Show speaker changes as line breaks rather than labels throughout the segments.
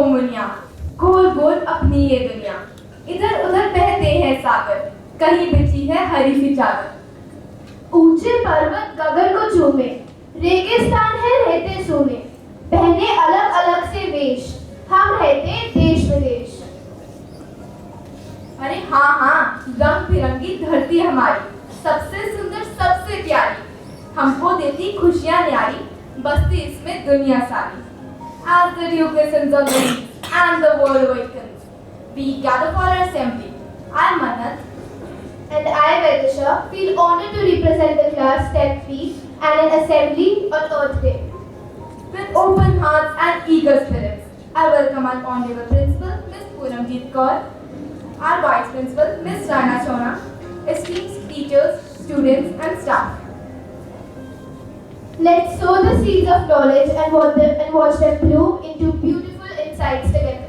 मुनिया, गोल गोल अपनी ये दुनिया, इधर उधर बहते हैं सागर, कहीं बिछी है हरी सी चादर।
ऊंचे पर्वत गगन को चूमे, रेगिस्तान है रहते सोने, पहने अलग अलग से वेश, हम रहते देश विदेश।
अरे हाँ हाँ, रंग बिरंगी धरती हमारी, सबसे सुंदर सबसे प्यारी, हमको देती खुशियाँ न्यारी, बसती इसमें दुनिया सारी। As the dew glistens on the leaves and the world awakens, we gather for our assembly. I, Manat,
And I, Vedisha, feel honored to represent the class 10B and an assembly on Earth Day.
with open hearts and eager spirits, I welcome our honorable principal, Miss Puramjeet Kaur, our vice principal, Miss Rana Chona, esteemed teachers, students, and staff.
Let's sow the seeds of knowledge and watch them bloom into beautiful insights together.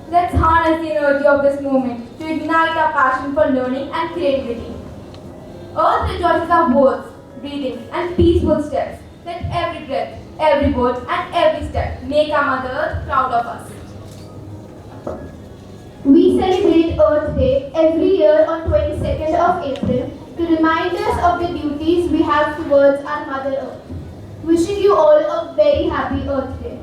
Let's harness the energy of this moment to ignite our passion for learning and creativity. Earth rejoices our words, breathing, and peaceful steps. Let every breath, every word, and every step make our Mother Earth proud of us.
We celebrate Earth Day every year on 22nd of April to remind us of the duties we have towards our Mother Earth. Wishing you all a very happy Earth Day.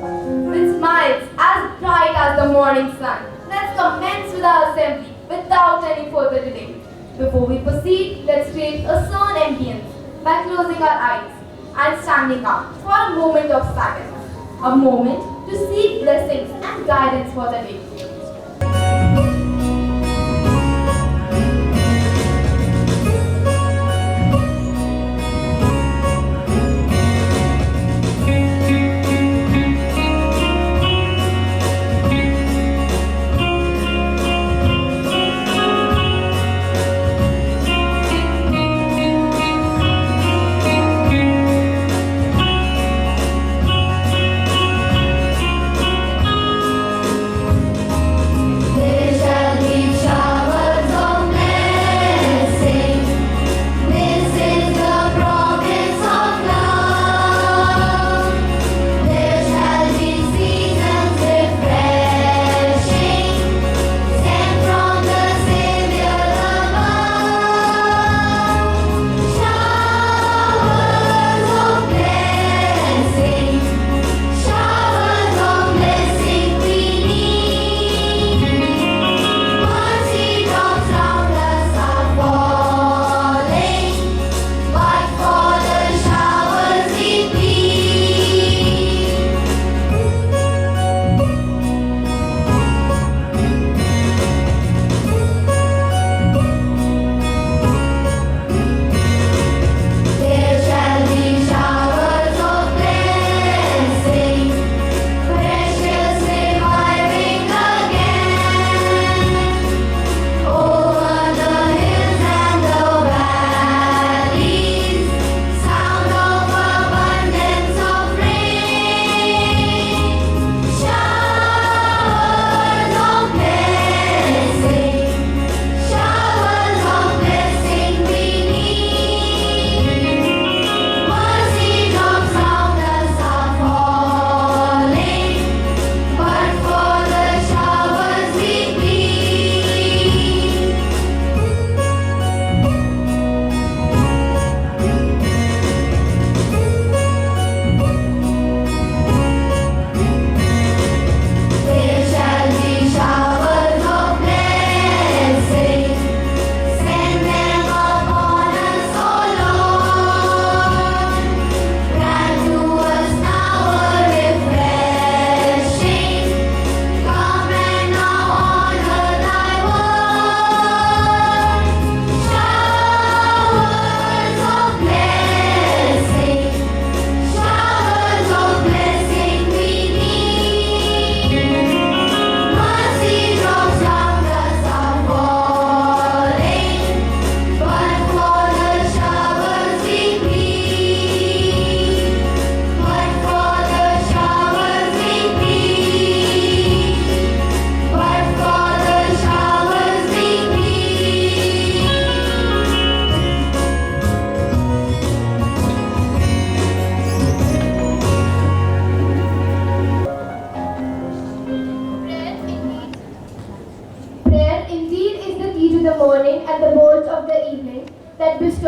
With smiles as bright as the morning sun, let's commence with our assembly without any further delay. Before we proceed, let's create a serene ambience by closing our eyes and standing up for a moment of silence, a moment to seek blessings and guidance for the day.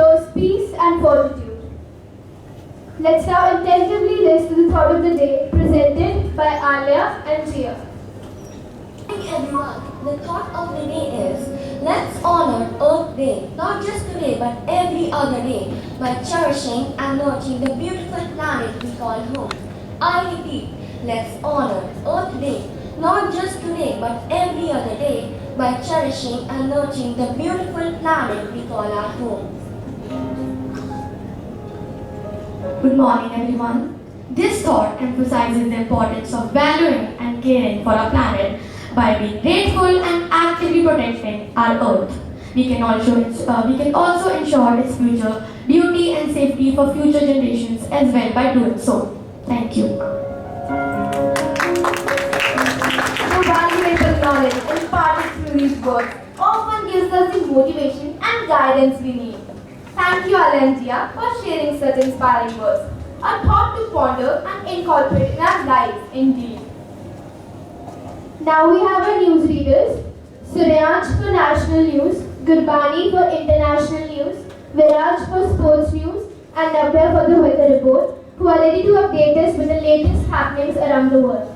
shows peace and fortitude. Let's now attentively listen to the thought of the day presented by Alia and Jia.
Hey everyone, the thought of the day is, let's honor Earth Day, not just today but every other day, by cherishing and nurturing the beautiful planet we call home. I repeat, let's honor Earth Day, not just today but every other day, by cherishing and nurturing the beautiful planet we call our home.
Good morning, everyone. This thought emphasizes the importance of valuing and caring for our planet by being grateful and actively protecting our Earth. We can also ensure its future beauty and safety for future generations as well by doing so. Thank you.
The valuable knowledge imparted through these words often gives us the motivation and guidance we need.
Thank you, Alantia, for sharing such inspiring words. A thought to ponder and incorporate in our lives, indeed.
Now we have our newsreaders, Suryansh for National News, Gurbani for International News, Viraj for Sports News, and Nabya for the Weather Report, who are ready to update us with the latest happenings around the world.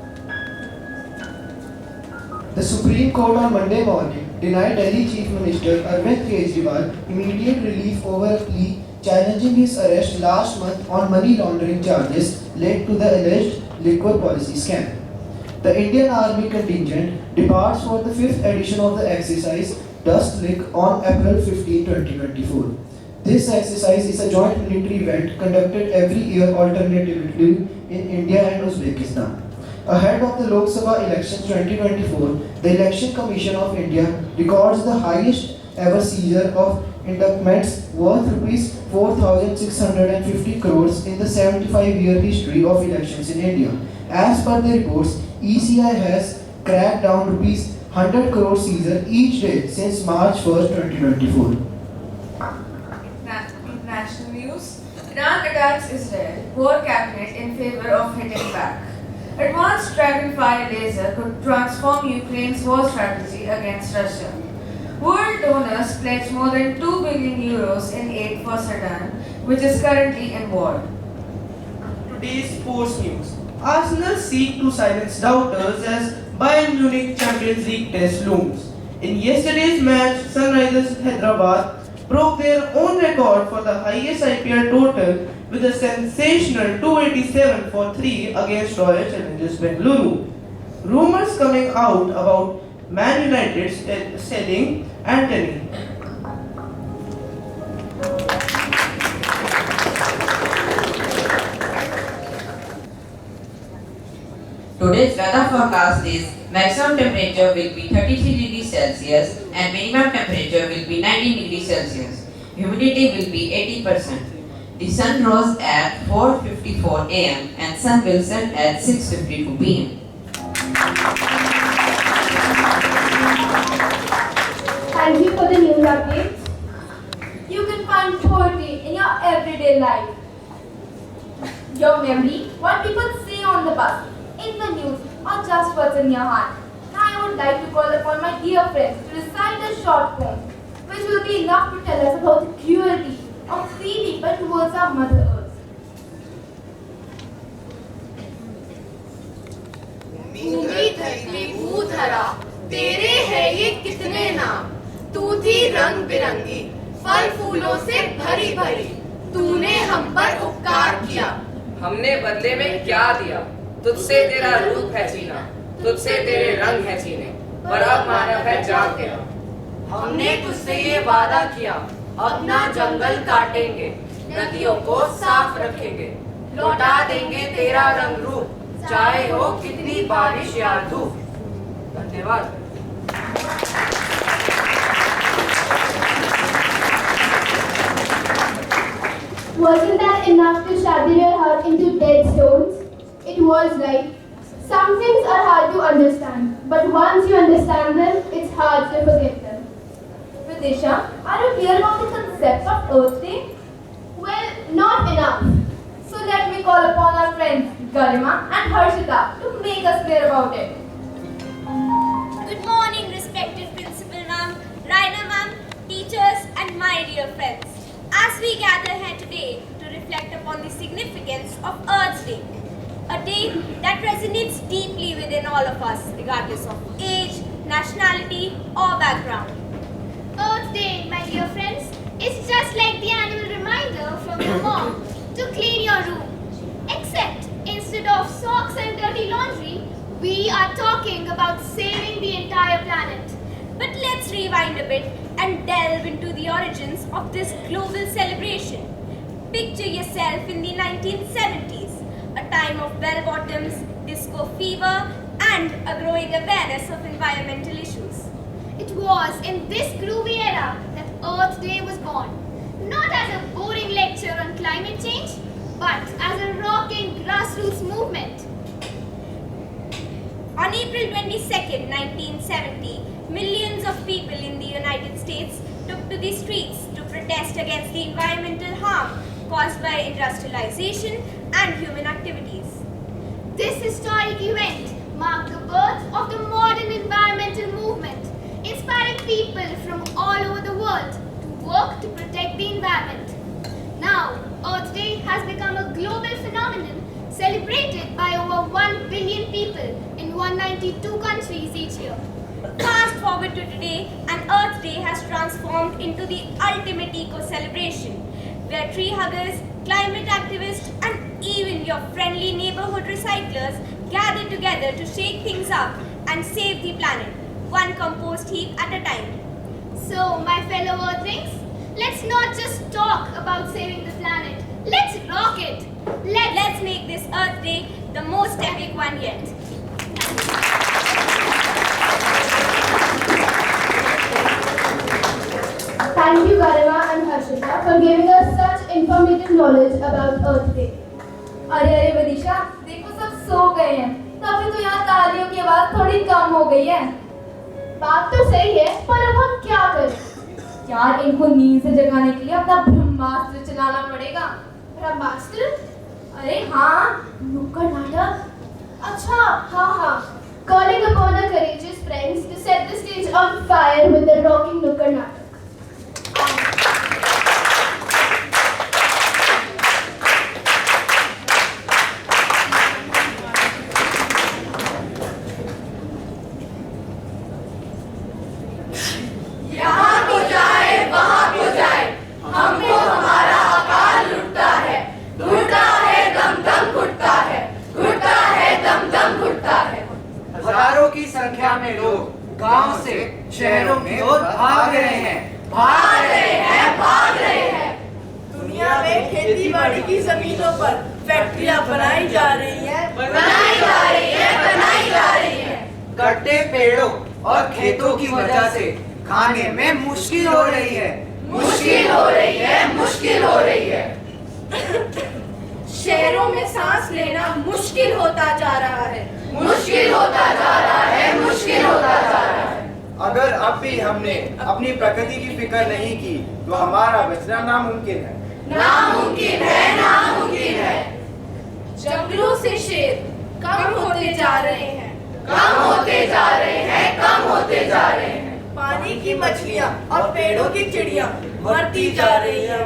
The Supreme Court on Monday morning denied Delhi Chief Minister Arvind Kejriwal immediate relief over a plea challenging his arrest last month on money laundering charges linked to the alleged liquor policy scam. The Indian Army contingent departs for the 5th edition of the exercise Dust Lick on April 15, 2024. This exercise is a joint military event conducted every year alternatively in India and Uzbekistan. Ahead of the Lok Sabha elections 2024, the Election Commission of India records the highest ever seizure of indictments worth Rs 4,650 crores in the 75-year history of elections in India. As per the reports, ECI has cracked down Rs 100 crore seizure each day since March 1st, 2024.
International news. Iran attacks Israel. War cabinet in favor of hitting back. Advanced Dragonfire laser could transform Ukraine's war strategy against Russia. World donors pledged more than 2 billion euros in aid for Sudan, which is currently in war.
Today's sports news. Arsenal seek to silence doubters as Bayern Munich Champions League test looms. In yesterday's match, Sunrisers Hyderabad broke their own record for the highest IPL total with a sensational 287 for 3 against Royal Challengers Bengaluru. Rumors coming out about Man United selling Anthony.
Today's weather forecast is maximum temperature will be 33 degrees Celsius and minimum temperature will be 19 degrees Celsius. Humidity will be 80%. The sun rose at 4:54 am and sun will set at 6:52 pm.
Thank you for the news updates.
You can find poetry in your everyday life. Your memory, what people say on the bus, in the news, or just what's in your heart. Now I would like to call upon my dear friends to recite a short poem, which will be enough to tell us about the cruelty of we people towards our Mother Earth.
भूमि धरती भूधरा तेरे है ये कितने नाम, तू थी रंग बिरंगी फल फूलों से भरी भरी, तूने हम पर उपकार किया,
हमने बदले में क्या दिया, तुझसे तेरा रूप है जीना, तुझसे तेरे रंग है जीने, पर अब मानव है जाग गया।
हमने तुझसे ये वादा किया, अपना जंगल काटेंगे, नदियों को साफ रखेंगे, लौटा देंगे तेरा रंग रूप, चाहे हो कितनी बारिश या धूप। धन्यवाद।
Wasn't that enough to shatter your heart into dead stones? It was, right? Some things are hard to understand, but once you understand them, it's hard to forget them.
Vidisha, are you clear about the concept of Earth Day?
Well, not enough.
So let me call upon our friends Garima and Harshita to make us clear about it.
Good morning, respected Principal Ma'am, Raina Ma'am, teachers and my dear friends. As as we gather here today to reflect upon the significance of Earth Day, a day that resonates deeply within all of us, regardless of age, nationality, or background.
Earth Day, my dear friends, is just like the annual reminder from your mom to clean your room. Except, instead of socks and dirty laundry, we are talking about saving the entire planet.
But let's rewind a bit and delve into the origins of this global celebration. Picture yourself in the 1970s, a time of bell-bottoms, disco fever, and a growing awareness of environmental issues.
It was in this groovy era that Earth Day was born. Not as a boring lecture on climate change, but as a rocking grassroots movement.
On April 22nd, 1970, millions of people in the United States took to the streets to protest against the environmental harm caused by industrialization and human activities.
This historic event marked the birth of the modern environmental movement, inspiring people from all over the world to work to protect the environment. Now, Earth Day has become a global phenomenon celebrated by over 1 billion people in 192 countries each year.
Fast forward to today, and Earth Day has transformed into the ultimate eco-celebration, where tree huggers, climate activists, and even your friendly neighborhood recyclers gather together to shake things up and save the planet, one compost heap at a time.
So, my fellow Earthlings, let's not just talk about saving the planet. Let's rock it.
Let's make this Earth Day the most epic one yet.
Thank you, Garima and Harshita, for giving us such informative knowledge about Earth Day.
अरे अरे विदिशा, देखो सब सो गए हैं, तभी तो यहाँ तालियों की आवाज थोड़ी कम हो गई है।
बात तो सही है, पर अब हम क्या करें?
यार, इनको नींद से जगाने के लिए अपना ब्रह्मास्त्र चलाना पड़ेगा।
ब्रह्मास्त्र?
अरे हाँ, नुक्कड़ नाटक।
अच्छा, हाँ। Calling upon our courageous friends to set the stage on fire with the rocking nukkad natak.
हजारों की संख्या में लोग गांव से शहरों की ओर भाग रहे हैं।
दुनिया में खेती बाड़ी की जमीनों पर फैक्ट्रियां बनाई जा रही हैं।
कटे पेड़ों और खेतों की वजह से खाने में मुश्किल हो रही है।
शहरों में सांस लेना मुश्किल होता जा रहा है।
अगर अब भी हमने अपनी प्रकृति की फिक्र नहीं की तो हमारा बचना नामुमकिन है।
जंगलों से शेर कम होते जा रहे हैं। पानी की मछलियाँ और पेड़ों की चिड़िया मरती जा रही हैं।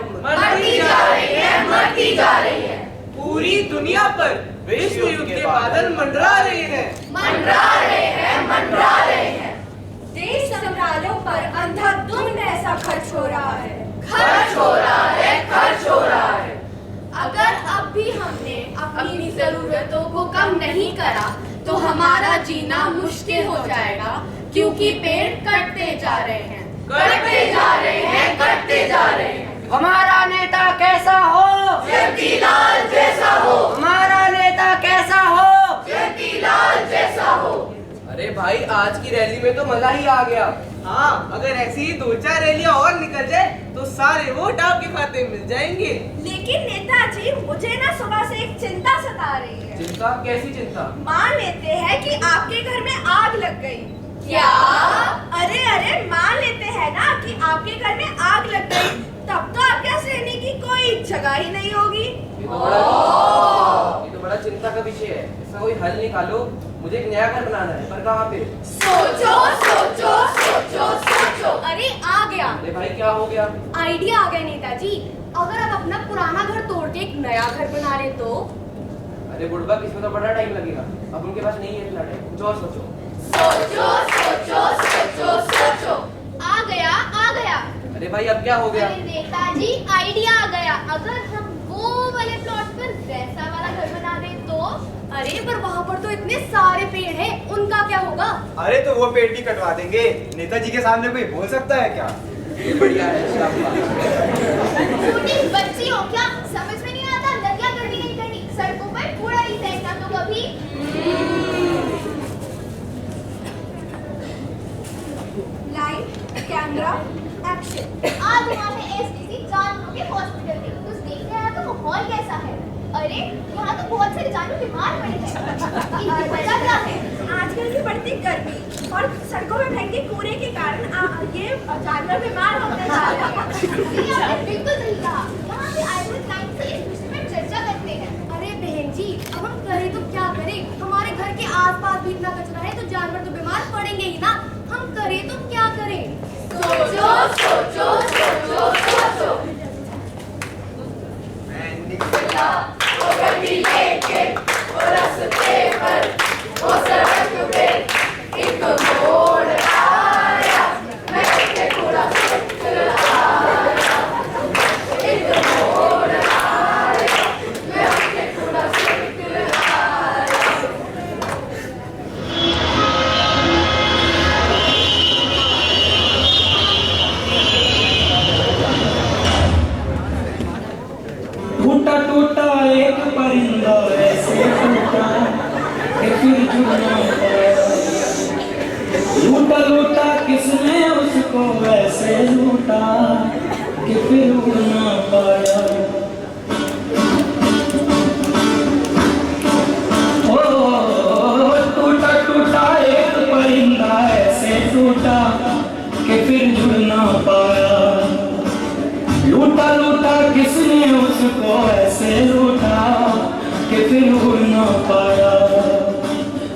पूरी दुनिया पर विश्व युद्ध के बादल मंडरा रहे हैं।
देश संग्रहालयों पर अंधाधुंध ऐसा खर्च हो रहा है। अगर अब भी हमने अपनी जरूरतों को कम नहीं करा तो हमारा जीना मुश्किल हो जाएगा, क्योंकि पेड़ कटते जा रहे हैं।
हमारा नेता कैसा हो?
जयतीलाल जैसा हो।
हमारा नेता कैसा हो?
जयतीलाल जैसा हो।
अरे भाई, आज की रैली में तो मजा ही आ गया। हाँ, अगर ऐसी ही 2-4 रैलियां और निकल जाए तो सारे वोट आपके खाते में मिल जाएंगे।
लेकिन नेताजी, मुझे ना सुबह से एक चिंता सता रही है।
चिंता? कैसी चिंता?
मान लेते हैं कि आपके घर में आग लग गई।
क्या?
अरे मान लेते हैं ना कि आपके घर में आग लग गई, तब तो आपके यहाँ रहने की कोई जगह ही नहीं होगी।
ये तो बड़ा चिंता का विषय है। इसका कोई हल निकालो। मुझे एक नया घर बनाना है, पर कहाँ पे?
सोचो।
सोचो सोचो। अरे आ गया।
अरे भाई क्या हो गया?
आइडिया आ गया नेताजी। अगर आप अपना पुराना घर तोड़ के एक नया घर बना ले तो?
अरे बुढ़बा, इसमें तो बड़ा टाइम लगेगा। अब उनके पास नहीं है इतना टाइम, कुछ और सोचो।
सोचो सोचो सोचो सोचो। आ गया।
अरे भाई अब क्या हो गया?
अरे नेताजी आइडिया आ गया। अगर हम वो वाले प्लॉट पर वैसा वाला घर बना दे तो? अरे पर वहाँ पर तो इतने सारे पेड़ हैं, उनका क्या होगा?
अरे तो वो पेड़ भी कटवा देंगे। नेताजी के सामने कोई बोल सकता है क्या?
ये बढ़िया है।
छोटी बच्ची हो क्या? समझ में नहीं आता नदियाँ करनी नहीं करनी, सड़कों पर कूड़ा नहीं फेंकना तो कभी। Light camera action. आज हमारे एसडीसी जानवरों के हॉस्पिटल में कुछ देखने आया तो माहौल कैसा है? अरे यहाँ तो बहुत सारे जानवर बीमार पड़े हैं। इनकी वजह क्या है? आजकल की बढ़ती गर्मी और सड़कों में फेंके कूड़े के कारण ये जानवर बीमार होते जा रहे हैं। ये आपने बिल्कुल सही कहा। यहाँ पे आयुर्वेद लाइन से इस विषय पर चर्चा करते हैं। अरे बहन जी, अब हम करें तो क्या करें? हमारे घर के आसपास भी इतना कचरा है तो जानवर तो बीमार पड़ेंगे ही ना। हम करें तो क्या करें? सोचो सोचो सोचो सोचो।
मैं निकला
गड्डी लेके वो रास्ते पर वो सड़क पे एक मोड़ आया, मैं के कूड़ा फेंक आया। एक मोड़ आया, मैं के कूड़ा फेंक आया।
टूटा टूटा एक परिंदा ऐसे टूटा कि फिर जुड़ ना पाया। लूटा लूटा किसने उसको ऐसे लूटा कि फिर उड़ ना पाया। ओ टूटा टूटा एक परिंदा ऐसे टूटा कि फिर जुड़ ना पाया। लूटा लूटा किसने उसको ऐसे लूटा कि फिर उड़ ना पाया।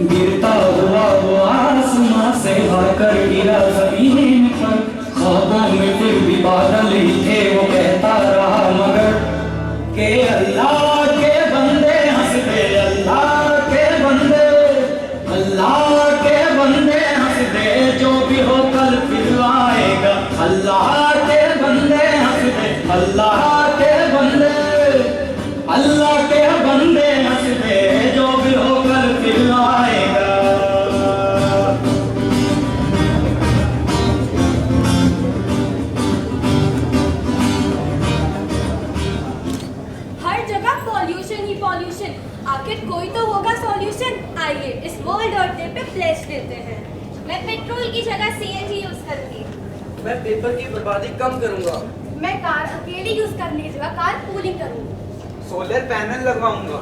गिरता हुआ वो आसमां से आकर गिरा जमीन पर। ख्वाबों में फिर भी बादल ही थे, वो कहता रहा मगर के अल्लाह के बंदे हंस दे, अल्लाह के बंदे, अल्लाह के बंदे हंस दे, जो भी हो कल फिर आएगा। अल्लाह के बंदे हंस दे, अल्लाह के बंदे, अल्लाह के बंदे हंस दे, जो भी हो कल फिर आएगा।
हर जगह पॉल्यूशन ही पॉल्यूशन, आखिर कोई तो होगा सॉल्यूशन। आइए इस वर्ल्ड अर्थ डे पे प्लेस देते हैं। मैं पेट्रोल की जगह सीएनजी यूज करूंगी।
मैं पेपर की बर्बादी कम करूंगा।
मैं कार अकेली यूज करने की जगह कार पूलिंग करूंगी।
सोलर पैनल लगवाऊंगा।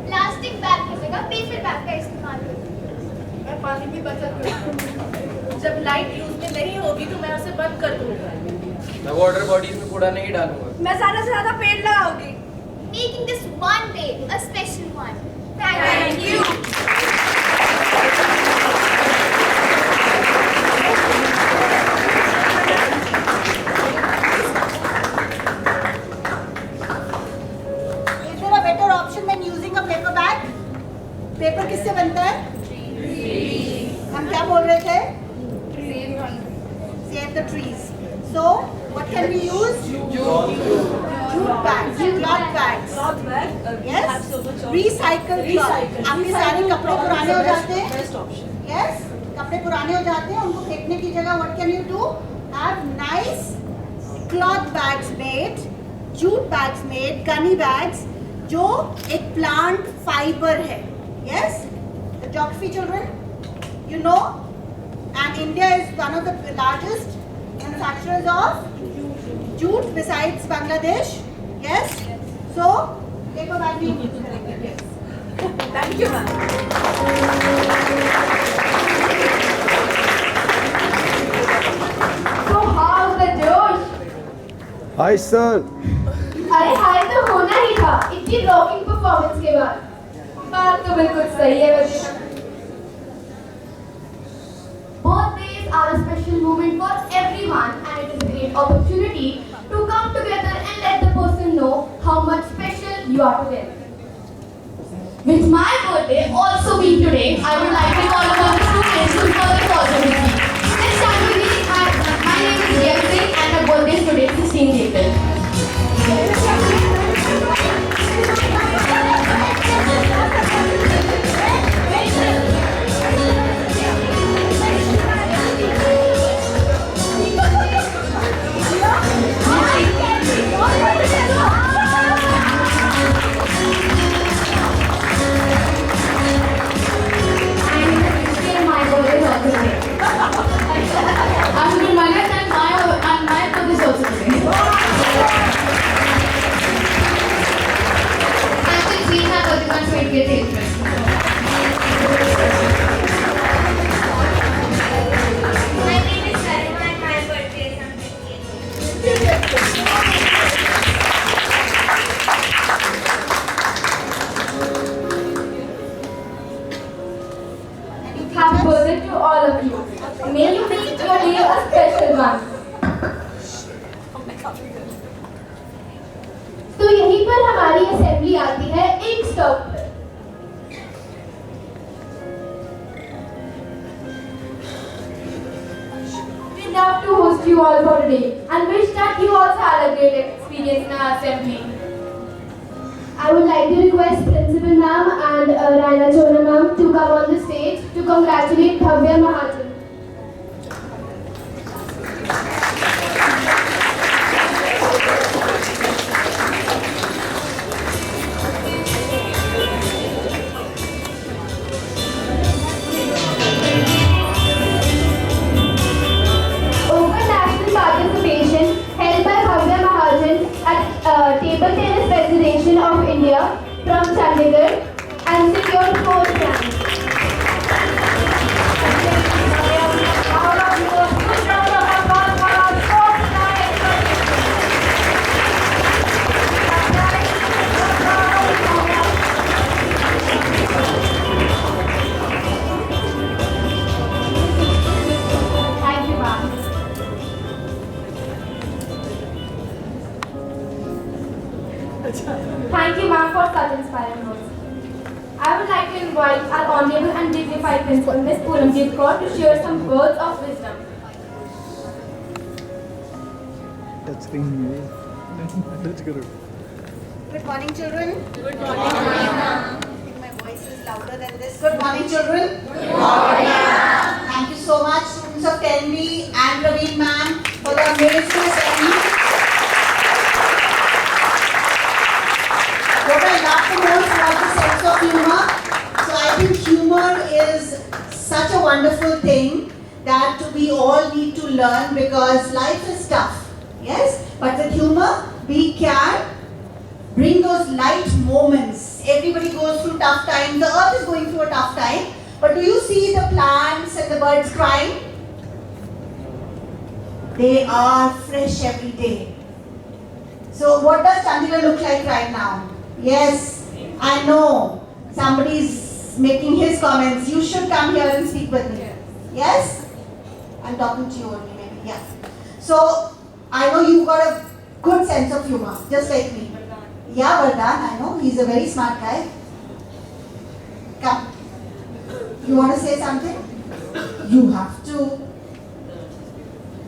प्लास्टिक बैग की जगह पेपर बैग का इस्तेमाल करूंगी।
मैं पानी की बचत करूंगी। जब लाइट यूज में नहीं होगी तो मैं उसे बंद कर दूंगा।
मैं वाटर बॉडीज में कूड़ा नहीं डालूंगा।
मैं ज्यादा से ज्यादा पेड़ लगाऊंगी। Making this one day a special one. Thank you.
Is there a better option than using a paper bag? Paper किससे बनता है? हम क्या बोल रहे थे? Save the trees. So, what can we use? Jute bags, cloth bags. Yes. Recycle cloth. आपके सारे कपड़े पुराने हो जाते हैं. Yes. कपड़े पुराने हो जाते हैं, उनको फेंकने की जगह what can you do? Have nice cloth bags made, jute bags made, gunny bags, जो एक plant fiber है. Yes. The geography children, you know, and India is one of the largest manufacturers of jute besides Bangladesh. Yes. So, paper bag we use करेंगे.
Thank you, ma'am.
So how's the Josh?
Hi sir.
अरे हाय तो होना ही था इतनी rocking performance के बाद। बात तो बिल्कुल सही है वजीर। Birthdays are a special moment for everyone, and it is a great opportunity to come together and let the person know how much special you are to them. With my birthday also being today, I would like to call upon the students to further positivity. Let's start with me. My name is Riya Singh and my birthday is today, 16th April. Happy birthday to all of you. May you make your day a special one.
तो यहीं पर हमारी assembly आती है एक stop पर।
We love to host you all for today and wish that you also had a great experience in our assembly.
I would like to request Principal Ma'am and Raina Chona Ma'am to come on the stage to congratulate Bhavya Mahajan.
National participation held by Bhavya Mahajan at Table Tennis Federation of India from Chandigarh and secured 4th rank. Thank you, ma'am. Thank you, ma'am, for such inspiring words. I would like to invite our honorable and dignified principal, Ms. Puramjit Kaur, to share some words of wisdom.
Good morning, children. Good morning. I think my voice is louder than this. Good morning, children. Good morning. Thank you so much, students of Tenvi and Raveen ma'am, for the amazing assembly. What I loved the most was the sense of humor. So I think humor is such a wonderful thing that we all need to learn because life is tough. Yes? But with humor, we can bring those light moments. Everybody goes through tough times. The earth is going through a tough time. But do you see the plants and the birds crying? They are fresh every day. So what does Chandigarh look like right now? Yes, I know. Somebody's making his comments. You should come here and speak with me. Yes? I'm talking to you only maybe. Yeah. So I know you've got a good sense of humor, just like me. Yeah, Vardhan, I know. He's a very smart guy. Come. You want to say something? You have to.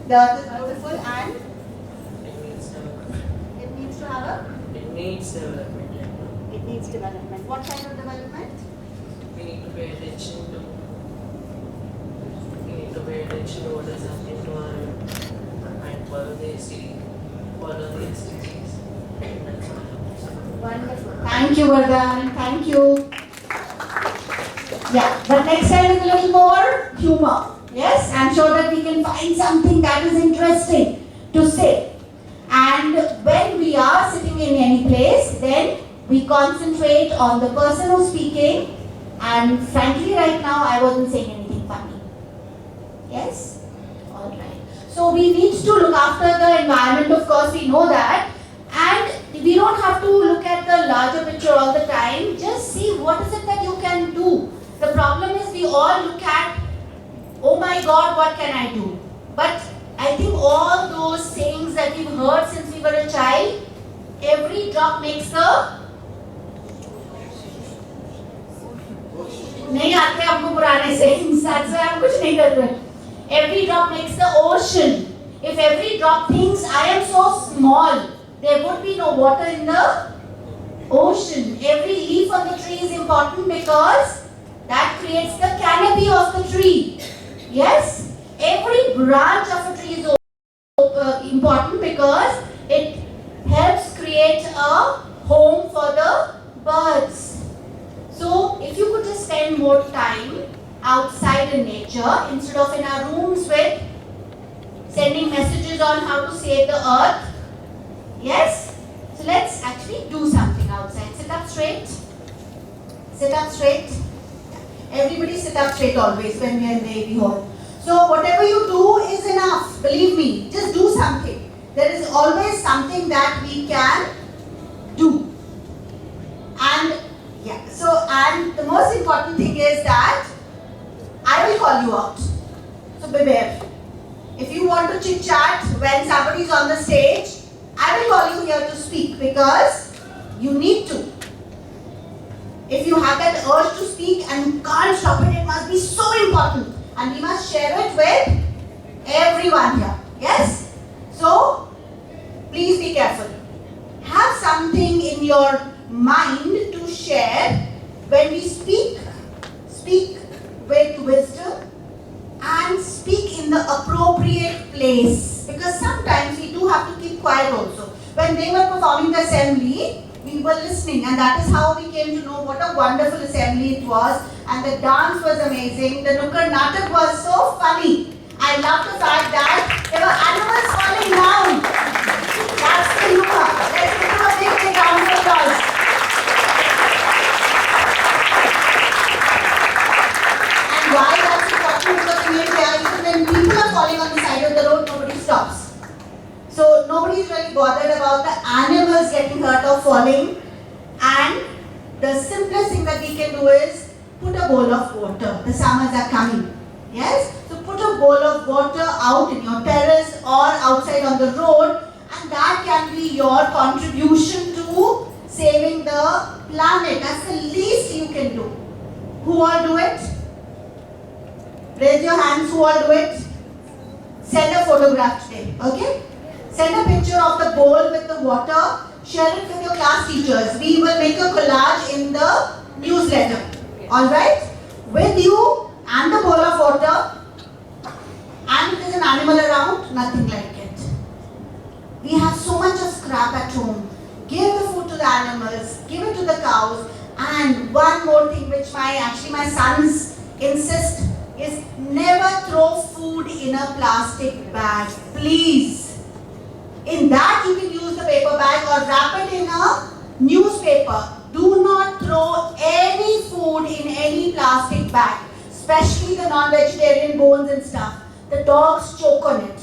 The earth is beautiful and it needs to have a?
It needs development.
It needs development. What kind of development?
We need to pay attention to what is happening to our and follow the SDGs.
Wonderful. Thank you, Vardhan. Thank you. Yeah, but next time with a little more humor. Yes, I'm sure that we can find something that is interesting to say. And when we are sitting in any place, then we concentrate on the person who's speaking. And frankly, right now, I wasn't saying anything funny. Yes? Alright. So we need to look after the environment, of course, we know that. And we don't have to look at the larger picture all the time. Just see what is it that you can do. The problem is we all look at, oh my God, what can I do?
But I think all those sayings that we've heard since we were a child, every drop makes a नहीं आते हमको पुराने sayings, that's why हम कुछ नहीं कर रहे. Every drop makes the ocean. If every drop thinks I am so small, there would be no water in the ocean. Every leaf on the tree is important because that creates the canopy of the tree. Yes? Every branch of a tree is important because it helps create a home for the birds. So, if you could just spend more time outside in nature instead of in our rooms with sending messages on how to save the earth. Yes? So, let's actually do something outside. Sit up straight. Sit up straight. Everybody sit up straight always when we are in the AV hall. So, whatever you do is enough. Believe me. Just do something. There is always something that we can do. And yeah, so and the most important thing is that I will call you out. So beware. If you want to chit chat when somebody is on the stage, I will call you here to speak because you need to. If you have that urge to speak and you can't stop it, it must be so important. And we must share it with everyone here. Yes? So, please be careful. Have something in your mind to share when we speak. Speak with wisdom and speak in the appropriate place. Because sometimes we do have to keep quiet also. When they were performing the assembly, we were listening, and that is how we came to know what a wonderful assembly it was. And the dance was amazing. The Nukkad Natak was so funny. I love the fact that there were animals falling down. That's the humor. Let's give them a big round of applause. And why that's important? Because in India, even when people are falling on the side of the road, nobody stops. So nobody is really bothered about the animals getting hurt or falling. And the simplest thing that we can do is put a bowl of water. The summers are coming. Yes? So put a bowl of water out in your terrace or outside on the road, and that can be your contribution to saving the planet. That's the least you can do. Who all do it? Raise your hands who all do it. Send a photograph today. Okay? Send a picture of the bowl with the water. Share it with your class teachers. We will make a collage in the newsletter. Alright? With you and the bowl of water. And if there's an animal around, nothing like it. We have so much of scrap at home. Give the food to the animals. Give it to the cows. And one more thing which my sons insist is never throw food in a plastic bag. Please. In that you can use the paper bag or wrap it in a newspaper. Do not throw any food in any plastic bag, especially the non-vegetarian bones and stuff. The dogs choke on it.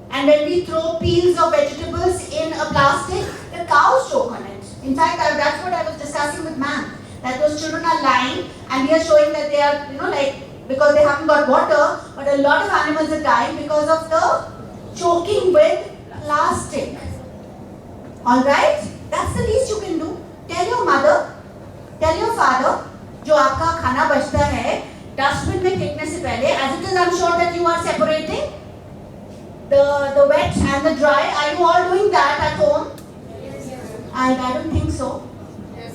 And when we throw peels of vegetables in a plastic, the cows choke on it. In fact, that's what I was discussing with ma'am. That those children are lying and we are showing that they are, because they haven't got water, but a lot of animals are dying because of the choking with plastic. Alright? That's the least you can do. Tell your mother, tell your father, जो आपका खाना बचता है, dustbin में फेंकने से पहले, as it is I'm sure that you are separating the wet and the dry. Are you all doing that at home? Yes. I don't think so. Yes.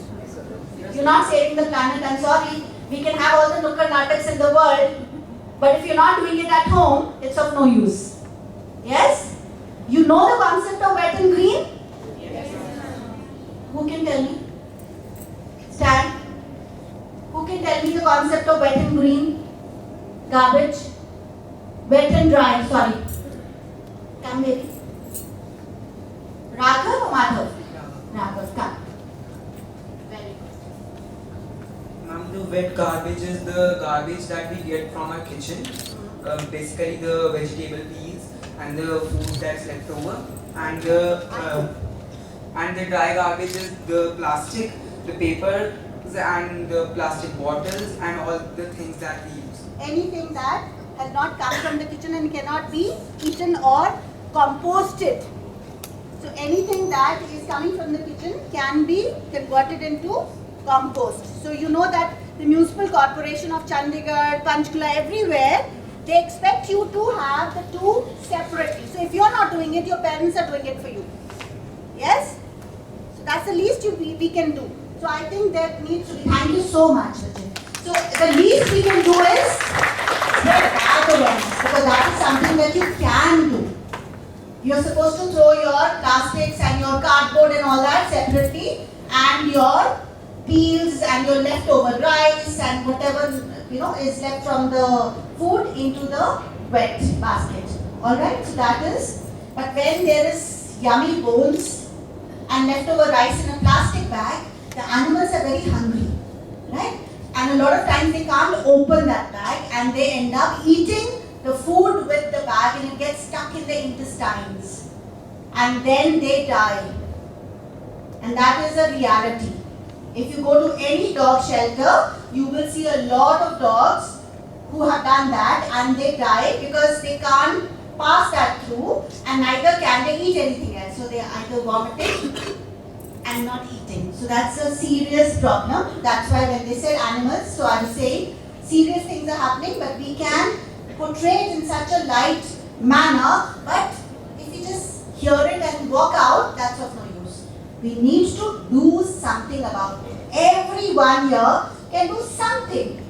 You're not saving the planet. I'm sorry. We can have all the Nukkad Nataks in the world, but if you're not doing it at home, it's of no use. Yes? You know the concept of wet and green? Yes. Who can tell me? Stan? Who can tell me the concept of wet and green? Garbage? Wet and dry, sorry. Come baby. Raghav or Madhav? Raghav, come. Very good.
Ma'am, the wet garbage is the garbage that we get from our kitchen. Basically the vegetable peels and the food that's left over. And the dry garbage is the plastic, the paper and the plastic bottles and all the things that we use.
Anything that has not come from the kitchen and cannot be eaten or composted. So anything that is coming from the kitchen can be converted into compost. So you know that the Municipal Corporation of Chandigarh, Panchkula, everywhere, they expect you to have the two separately. So if you're not doing it, your parents are doing it for you. Yes? So that's the least we can do. So I think that needs to be.
Thank you so much, Vijay. So the least we can do is spread that awareness, because that is something that you can do. You're supposed to throw your plastics and your cardboard and all that separately, and your peels and your leftover rice and whatever is left from the food into the wet basket. Alright, so that is, but when there is yummy bones and leftover rice in a plastic bag, the animals are very hungry, right? And a lot of times they can't open that bag and they end up eating the food with the bag and it gets stuck in the intestines. And then they die. And that is a reality. If you go to any dog shelter, you will see a lot of dogs who have done that and they die because they can't pass that through, and neither can they eat anything else. So they are either vomiting and not eating. So that's a serious problem. That's why when they said animals, so I was saying serious things are happening, but we can portray it in such a light manner. But if you just hear it and walk out, that's of no use. We need to do something about it. Everyone here can do something.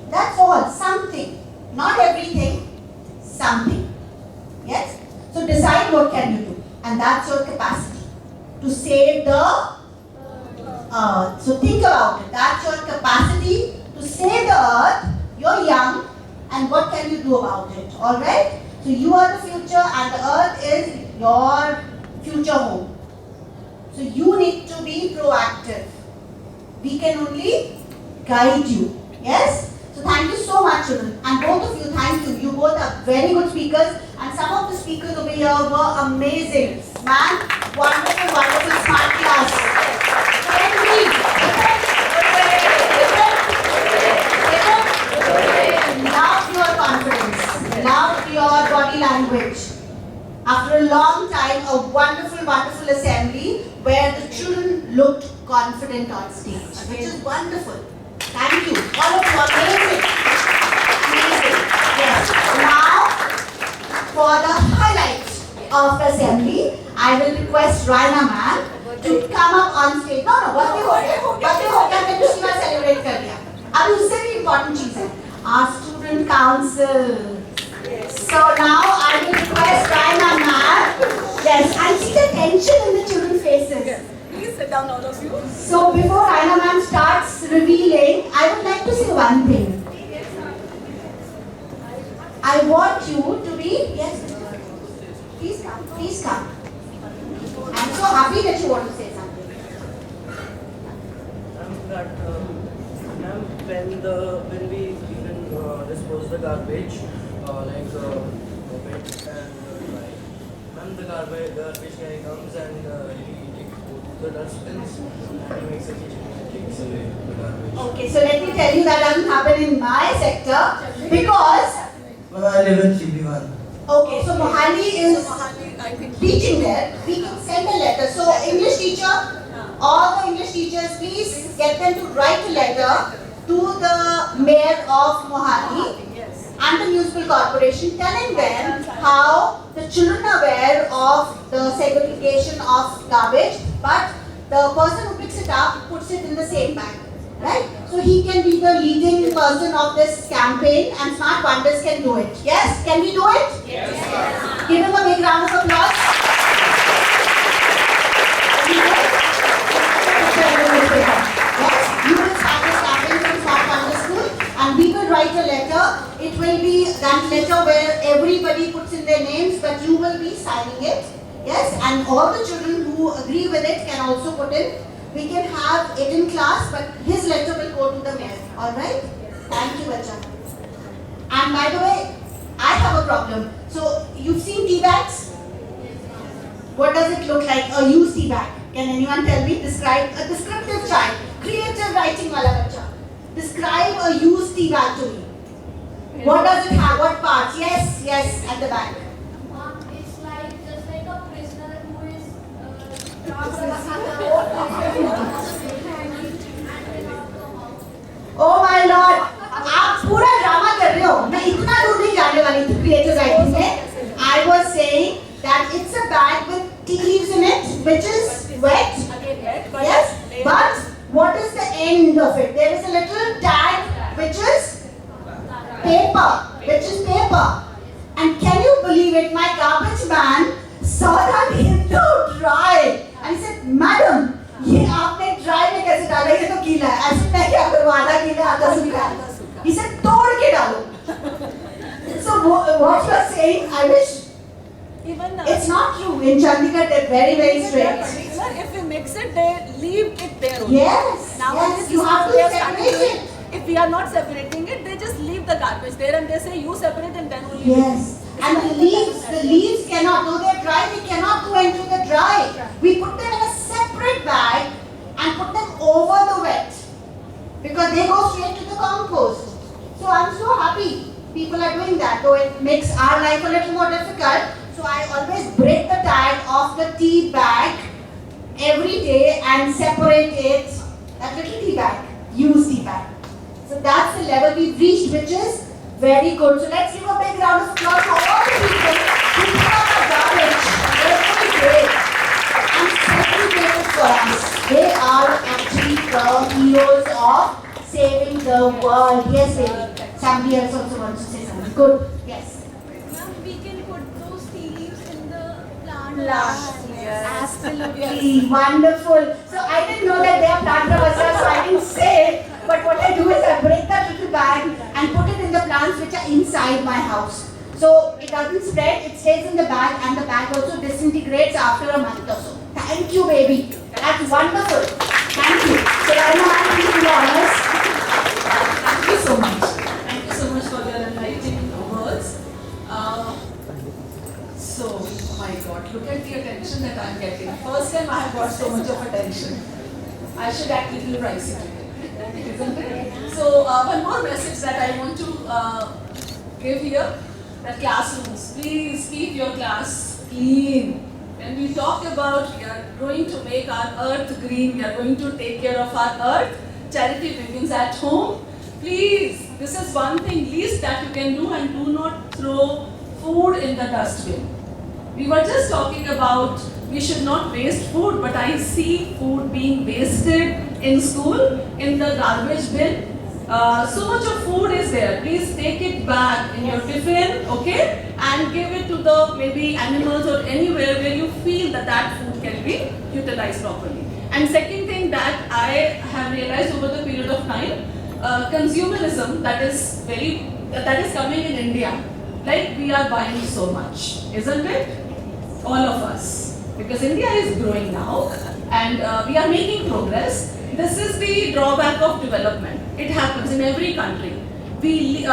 That's all, something. Not everything, something. Yes? So decide what can you do. And that's your capacity to save the earth. So think about it. That's your capacity to save the earth. You're young, and what can you do about it? Alright? So you are the future and the earth is your future home. So you need to be proactive. We can only guide you. Yes? So thank you so much, children. And both of you, thank you. You both are very good speakers. And some of the speakers over here were amazing. Man, wonderful, wonderful, smart class. Friendly. Love your confidence. Love your body language. After a long time, a wonderful, wonderful assembly where the children looked confident on stage, which is wonderful. Thank you. All of you are amazing. Amazing. Yes. Now, for the highlight of the assembly, I will request Raina ma'am to come up on stage. No, birthday ho gaya, मैंने दूसरी बार celebrate कर लिया. अब उससे भी important चीज़ है. Our student council. So now I will request Raina ma'am. Yes, I see the tension in the children's faces.
Please sit down, all of you.
So before Raina ma'am starts revealing, I would like to say one thing. I want you to be, yes, please come, please come. I'm so happy that you want to say something.
When we even dispose the garbage, the garbage guy comes and he takes the dustbins and he makes a kitchen and takes away the garbage.
Okay, so let me tell you that doesn't happen in my sector because
I live in CB1.
Okay, so Mohali is teaching there. We can send a letter. So English teacher, all the English teachers, please get them to write a letter to the mayor of Mohali and the municipal corporation telling them how the children are aware of the segregation of garbage, but the person who picks it up puts it in the same bag. Right? So he can be the leading person of this campaign and Smart Wonders can do it. Yes? Can we do it? Yes. Give him a big round of applause. Yes? You will start this campaign from Smart Wonders School and we will write a letter. It will be that letter where everybody puts in their names but you will be signing it. Yes? And all the children who agree with it can also put in. We can have it in class, but his letter will go to the mayor. Alright? Thank you, Bacha. And by the way, I have a problem. So, you've seen tea bags? What does it look like? A used tea bag. Can anyone tell me? Describe a descriptive child. Creative writing wala bacha. Describe a used tea bag to me. What does it have? What parts? Yes, yes, at the back.
It's like just like a prisoner who is
Oh my lord! आप पूरा drama कर रहे हो. मैं इतना दूर नहीं जाने वाली थी creative writing में. I was saying that it's a bag with tea leaves in it, which is wet. Yes, but what is the end of it? There is a little tag which is paper, And can you believe it? My garbage man saw that into dry and he said, "Madam, ये आपने dry में कैसे डाला? ये तो गीला है." ऐसे मैं क्या करूँ? आधा गीला, आधा सूखा. He said, "तोड़ के डालो." So what you are saying? I wish. It's not true. In Chandigarh, they're very, very strict.
If we mix it, they leave it there.
Yes. Yes. You have to separate it.
If we are not separating it, they just leave the garbage there and they say you separate and then only.
Yes. And the leaves cannot, though they're dry, they cannot go into the dry. We put them in a separate bag and put them over the wet because they go straight to the compost. So I'm so happy people are doing that, though it makes our life a little more difficult. So I always break the tag of the tea bag every day and separate it, that little tea bag, used tea bag. So that's the level we've reached, which is very good. So let's give a big round of applause for all the people who pick up our garbage. They're really great and segregated for us. They are actually the heroes of saving the world. Yes, baby. Somebody else also wants to say something. Good. Yes.
We can put those tea leaves in the plant.
Yes. Absolutely. Wonderful. So I didn't know that they are plant lovers, so I didn't say it. But what I do is I break that little bag and put it in the plants which are inside my house. So it doesn't spread, it stays in the bag and the bag also disintegrates after a month or so. Thank you, baby. That's wonderful. Thank you. So I know I'm doing the honors.
Thank you so much. Thank you so much for your enlightening words. So, oh my God, look at the attention that I'm getting. First time I have got so much of attention. I should act little pricey today. Isn't it? So one more message that I want to give here, that classrooms, please keep your class clean. When we talk about we are going to make our earth green, we are going to take care of our earth, charity begins at home. Please, this is one thing least that you can do, and do not throw food in the dustbin. We were just talking about we should not waste food, but I see food being wasted in school, in the garbage bin. So much of food is there. Please take it back in your tiffin, okay? And give it to the maybe animals or anywhere where you feel that that food can be utilized properly. And second thing that I have realized over the period of time, consumerism that is coming in India. Like we are buying so much, isn't it? All of us. Because India is growing now and we are making progress. This is the drawback of development. It happens in every country. We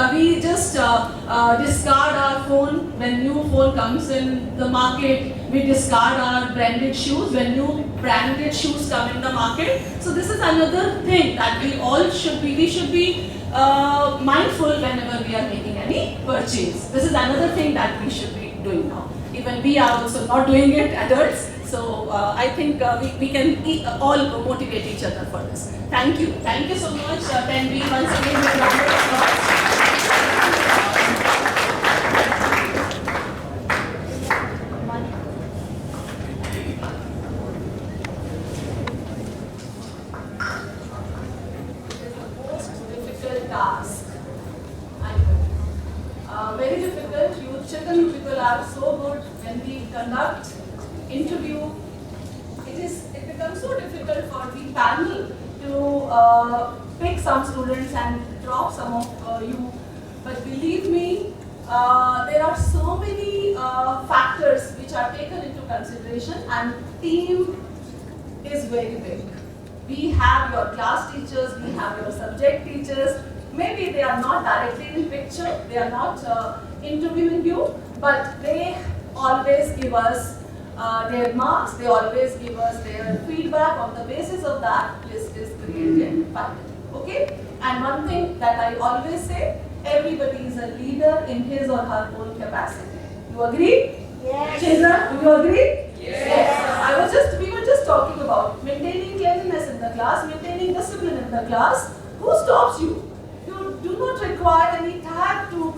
just discard our phone when new phone comes in the market. We discard our branded shoes when new branded shoes come in the market. So this is another thing that we should be mindful whenever we are making any purchase. This is another thing that we should be doing now. Even we are also not doing it, adults. So I think we can all motivate each other for this. Thank you. Thank you so much. Then we once again with a round of applause. Task. Very difficult. Chicken people are so good when we conduct interview. It becomes so difficult for the panel to pick some students and drop some of you. But believe me, there are so many factors which are taken into consideration, and team is very big. We have your class teachers, we have your subject teachers. Maybe they are not directly in picture, they are not interviewing you, but they always give us their marks, they always give us their feedback. On the basis of that, list is created finally. Okay? And one thing that I always say, everybody is a leader in his or her own capacity. You agree? Yes. Children, do you agree? Yes. We were just talking about maintaining cleanliness in the class, maintaining discipline in the class. Who stops you? You do not require any tag to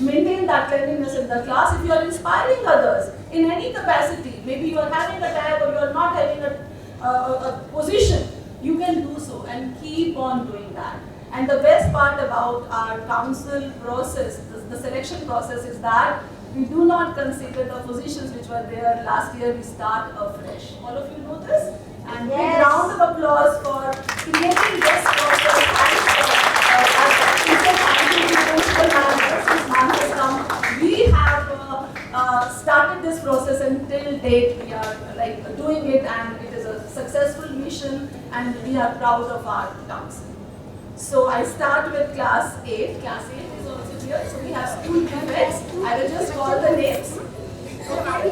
maintain that cleanliness in the class. If you are inspiring others in any capacity, maybe you are having a tag or you are not having a position, you can do so and keep on doing that. And the best part about our council process, the selection process, is that we do not consider the positions which were there last year. We start afresh. All of you know this? And big round of applause for creating this process. We have started this process, and till date we are doing it, and it is a successful mission, and we are proud of our council. So I start with class 8. Class 8 is also here. So we have school prefects. I will just call the names. Okay.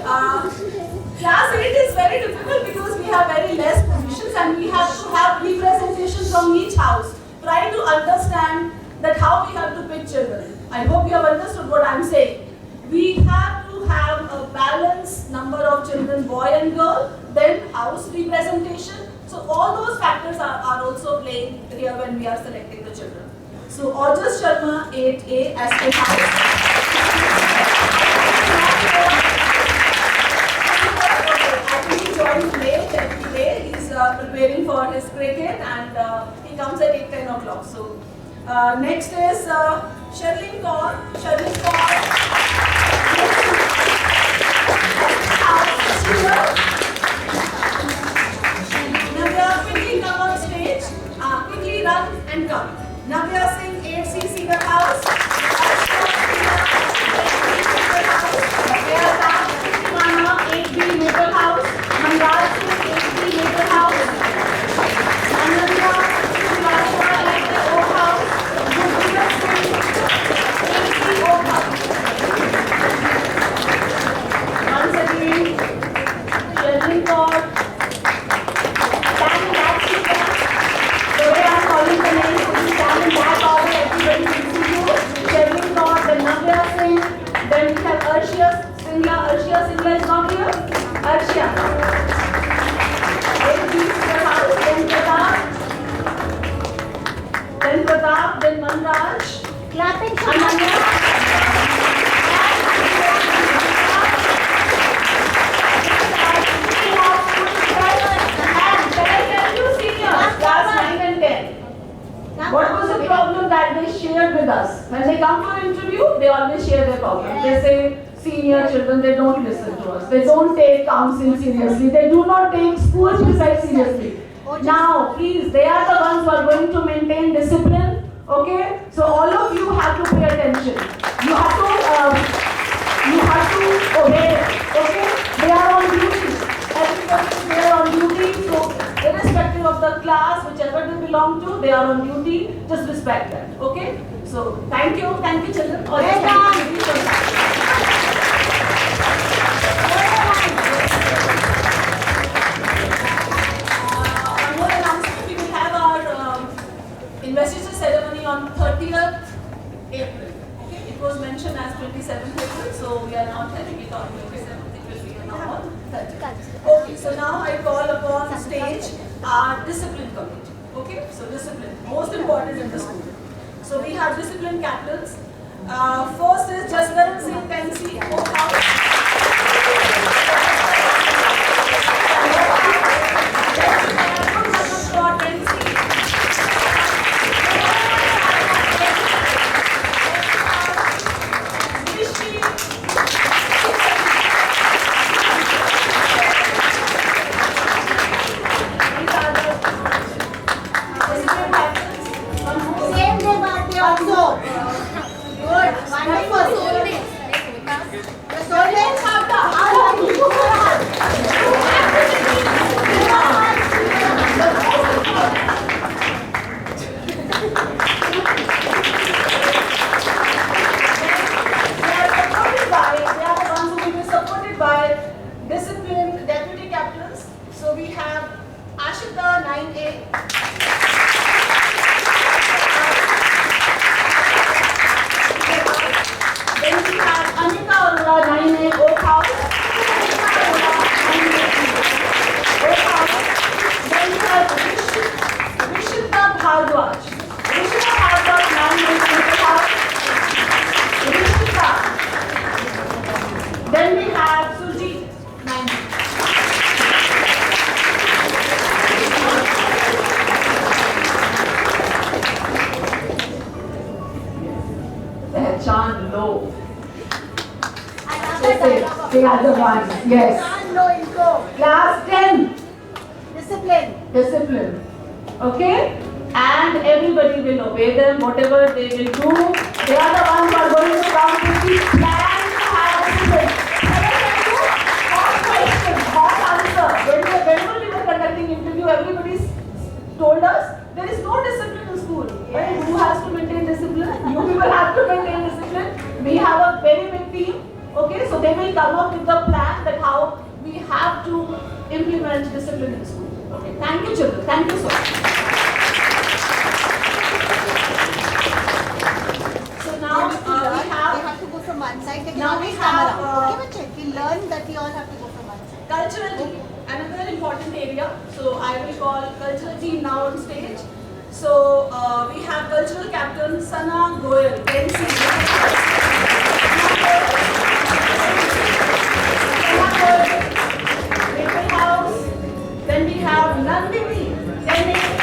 Class 8 is very difficult because we have very less positions and we have to have representation from each house. Try to understand that how we have to pick children. I hope you have understood what I am saying. We have to have a balanced number of children, boy and girl, then house representation. So all those factors are also playing here when we are selecting the children. So Aujaz Sharma 8A as the house. I think he joined late every day. He's preparing for his cricket and he comes at 8-10 o'clock. So next is Sherlyn Kaur. Sherlyn Kaur. Navya, quickly come on stage. Quickly run and come. Navya Singh, 8C Cedar House. Mana, 8B Maple House. Mangal Singh, 8B Maple House. Ananya Srivastava, like the Oak House. Gurpreet Singh, 8B Oak House. Once again, Sherlyn Kaur. Stand back, Shika. The way I'm calling the name, please stand in that order. Everybody can see you. Sherlyn Kaur, then Navya Singh, then we have Arshia Singla. Arshia Singla is not here. Arshia. Then Pratap, then Manraj. Clapping. Ananya. What was the problem that they shared with us? When they come for interview, they always share their problem. They say, senior children, they don't listen to us. They don't take counseling seriously. They do not take school suicide seriously. Now, please, they are the ones who are going to maintain discipline. Okay? So all of you have to pay attention. You have to obey. Okay? They are on duty. Everybody is there on duty. So irrespective of the class, whichever they belong to, they are on duty. Just respect them. Okay? So thank you children. One more announcement. We will have our investiture ceremony on 30th April. Okay? It was mentioned as 27th April, so we are not having it on 27th. It will be now on 30th. Okay, so now I call upon stage our discipline committee. Okay, so discipline, most important in the school. So we have discipline captains. First is Jaswaran Singh Tensi, Oak House.
Good. Wonderful. They are the ones. Yes.
No info.
Class 10.
Discipline.
Discipline. Okay? And everybody will obey them, whatever they will do. They are the ones who are going to come to the plan to have discipline. Hot question, hot answer. Whenever we were conducting interview, everybody told us there is no discipline in school. Right? Who has to maintain discipline? You people have to maintain discipline. We have a very big team. Okay, so they will come up with the plan that how we have to implement discipline in school. Okay, thank you, children. Thank you so much. So now we have
to go from one side. They can
now
always
we
come
have
around. Okay, bachche, we learn that we all have to go from one side.
cultural team, another important area. So I will call cultural team now on stage. So we have cultural captain Sana Goyal, Maple House. Then we have Nandini, Then we have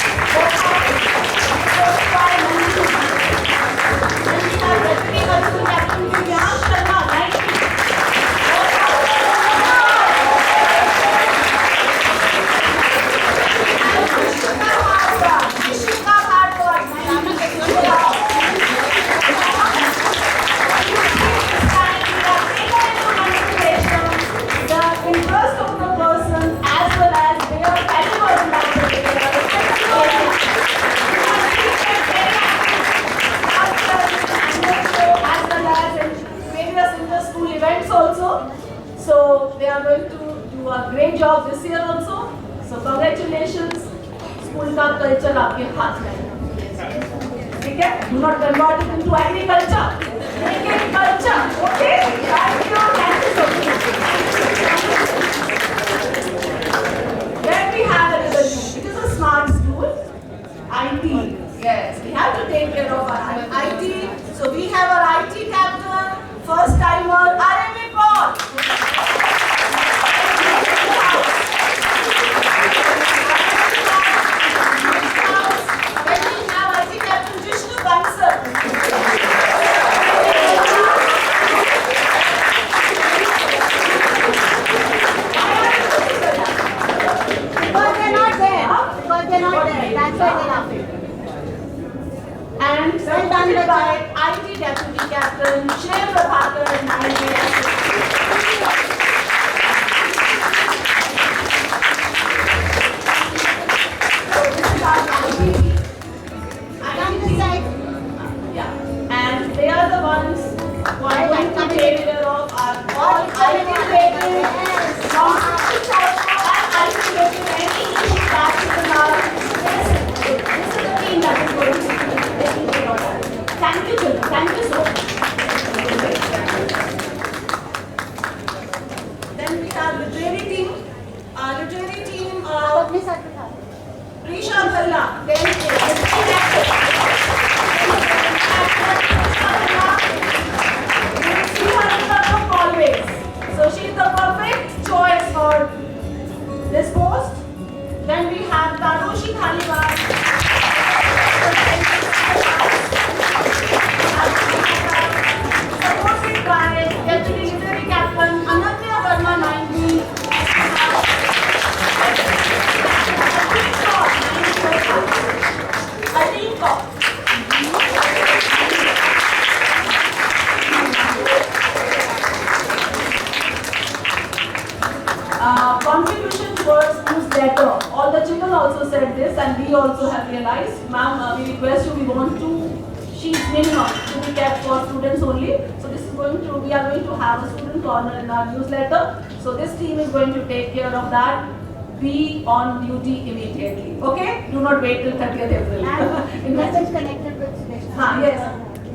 Deputy Cultural Captain Divyansh Sharma, 90. So they are going to do a great job this year also. So congratulations. School का culture आपके हाथ में है. ठीक है? Do not convert it into agriculture. Make it culture. Okay? Thank you. Thank you so much. Then we have another school. It is a smart school. IT. Yes, we have to take care of our IT. So we have our IT captain, first timer, RMA Paul. And well done by IT Deputy Captain Shrey Prabhakar and and they are the ones who are going to take care of our all IT related and IT related any issue that is in our this is the team that is going to taking care of that. Thank you, children. Thank you so much. Then we have literary team. Literary team. Prisha Bhalla. Then always. So she is the perfect choice for this post. Then we have Tanushi Khaliwal. Supported by Deputy Literary Captain Ananya Verma 90. Contribution towards newsletter. All the children also said this, and we also have realized, ma'am, we request you, we want 2 sheets minimum to be kept for students only. So this is going to, we are going to have a student corner in our newsletter. So this team is going to take care of that. Be on duty immediately. Okay? Do not wait till 30th April.
And message connected with Sudeshna.
Yes.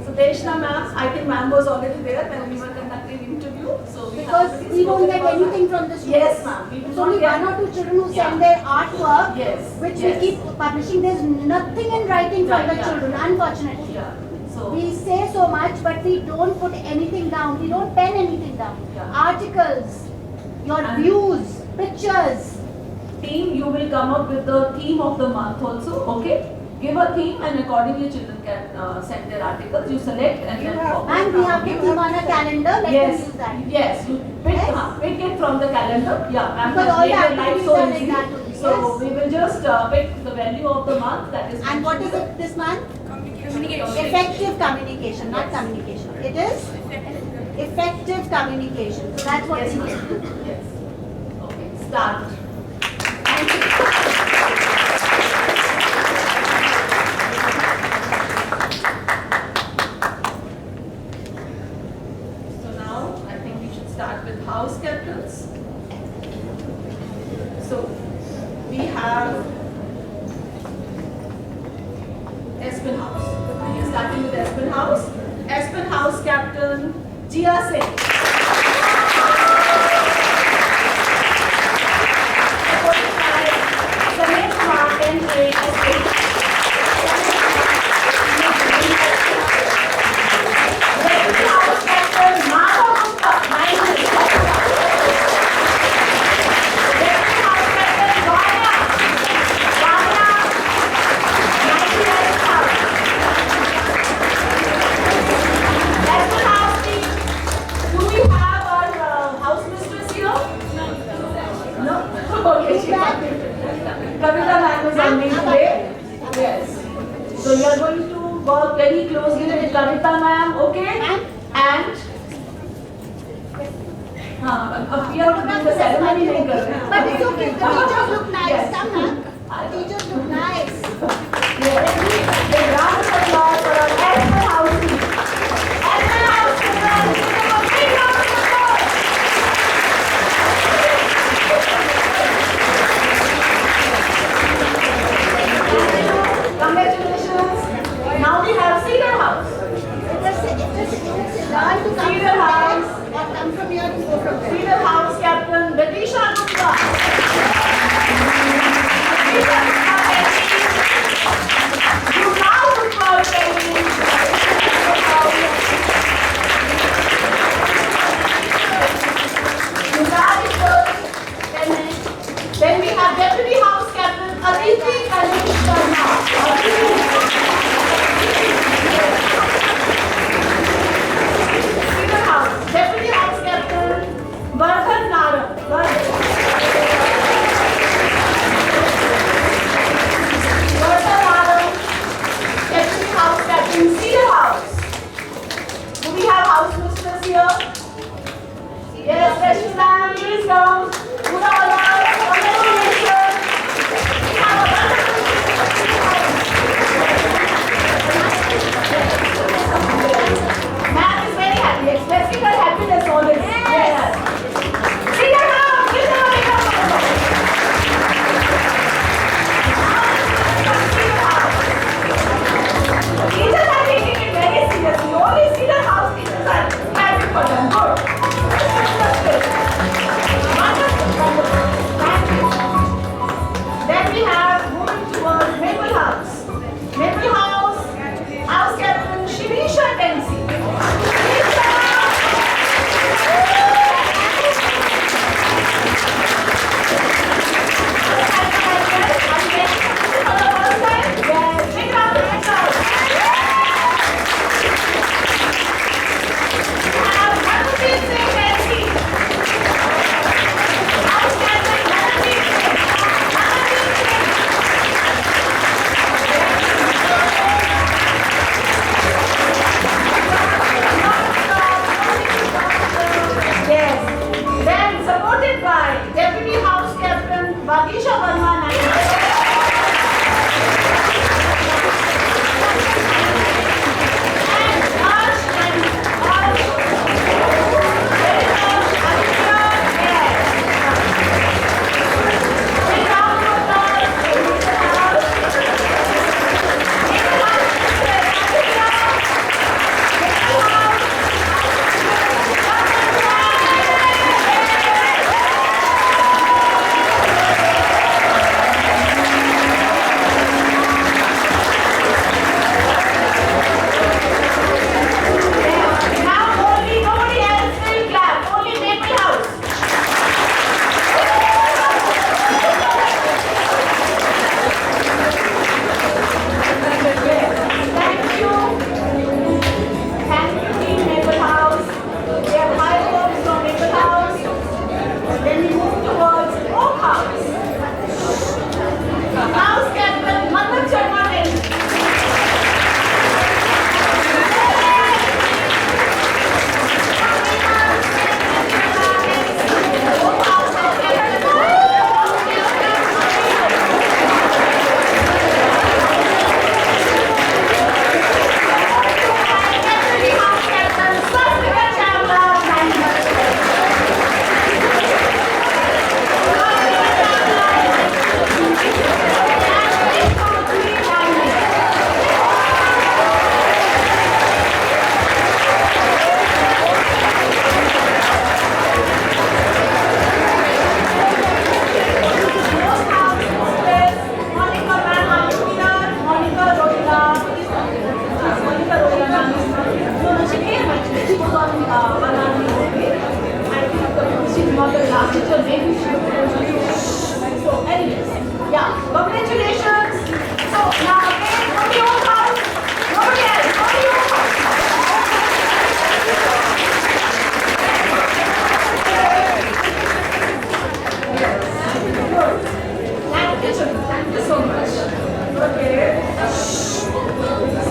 So Deshna ma'am, I think ma'am was already there when we were conducting interview. So
because we don't get anything from the students.
Yes, ma'am.
It's only 1 or 2 children who send their artwork, which
Yes.
we keep publishing. There's nothing in writing from the
Right,
children, unfortunately.
So
we say so much, but we don't put anything down. We don't pen anything down. Articles, your views, pictures.
Team, you will come up with the theme of the month also, okay?
give a theme and accordingly children can send their articles. You select and then forward.
And we have the theme on a calendar. Let
Yes.
us use that.
Yes, you pick it from the calendar. Yeah, I'm
Because
just
all the
making life
activities
so
are like
easy.
that only.
So
Yes.
we will just pick the value of the month, that is.
And what is it this month? Effective communication, not communication. It is effective communication. So that's what
Yes,
we
ma'am.
need.
Yes. Okay, start. Thank you. So now I think we should start with house captains. So we have Espen House. We are starting with Espen House. Espen House captain Jia Singh. Samir Kumar NA Espen. Espen House captain Madhav Gupta 90. Espen House captain Vanya 98,000. Espen House team, do we have our house mistress here? No. Okay, she's not. Kavita ma'am is on leave today. Yes. So you are going to work very closely with Kavita ma'am, okay? And अब we are doing the ceremony नहीं कर रहे हैं.
But it's okay. The teachers look nice.
Yes.
Come on. The teachers look nice.
Yes. A round of applause for our Espen House team. Espen House children, give them a big round of applause. Congratulations. Now we have Cedar House.
Learn to come
Cedar
from
House.
there or come from here to go from there.
Cedar House captain Batisha Gupta. Batisha Gupta, you now football training. You got it, good. Then we have deputy house captain Aditi Kanish Sharma. Cedar House, deputy house captain Vardhan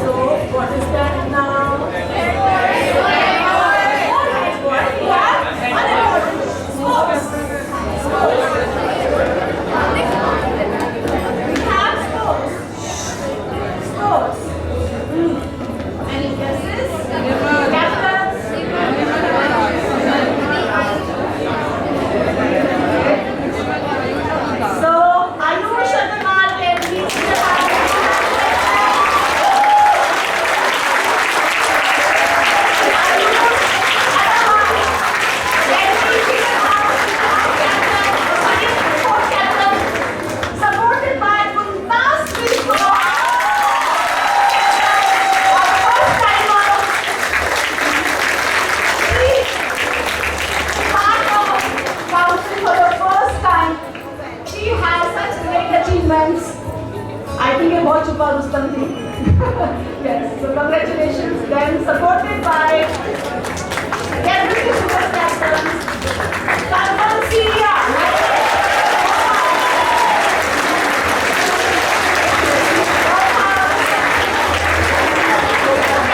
So, what is that now? Any guesses? Captains? So, Anush Agarwal can reach the supported by Mumtaz Biswas. Council for the first time. She has such great achievements. I think ये बहुत छुपा रुस्तम थी. Yes, so congratulations. Then supported by every super captain, Karmal Syria.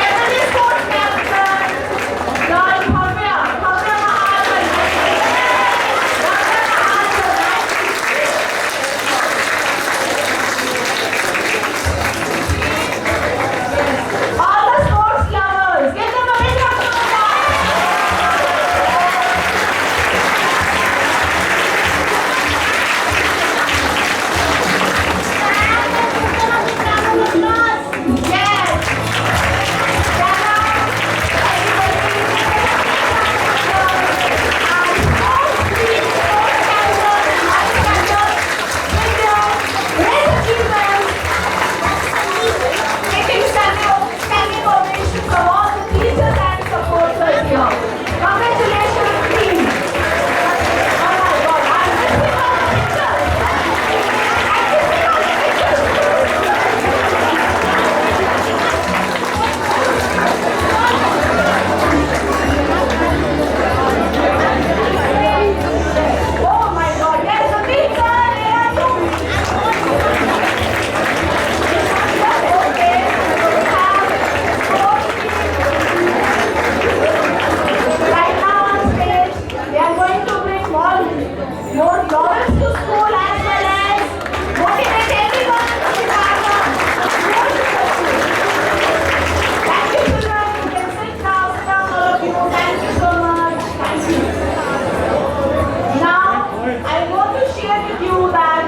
Every sports captain, girl Bhavya Mahajan. All the sports lovers, get them a big round of applause. Yes. Taking standing ovation from all the teachers and supporters here. Congratulations, team. Oh my God, I'm missing all the pictures. Oh my God, yes, the pizza. Right now on stage, they are going to bring more laurels to school as well as motivate everyone to be part of more successful. Thank you, children. You can sit now, all of you. Thank you so much. Thank you. Now, I want to share with you that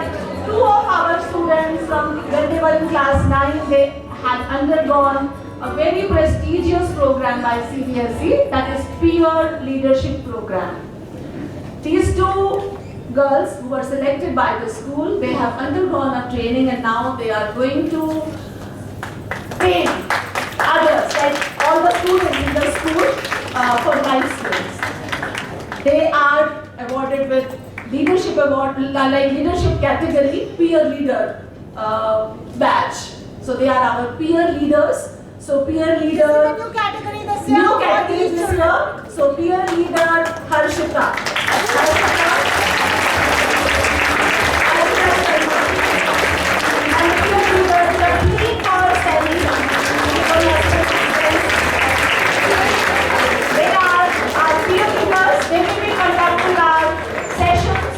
two of our students from when they were in class 9, they had undergone a very prestigious program by CBSE, that is Peer Leadership Program. These two girls who were selected by the school, they have undergone a training and now they are going to train others, like all the students in the school for life skills. They are awarded with leadership award, like leadership category, peer leader badge. So they are our peer leaders. So peer leader,
new category this year.
new category this year. So peer leader Harshita. And peer leader Prateek or Sally. They are our peer leaders. They will be conducting our sessions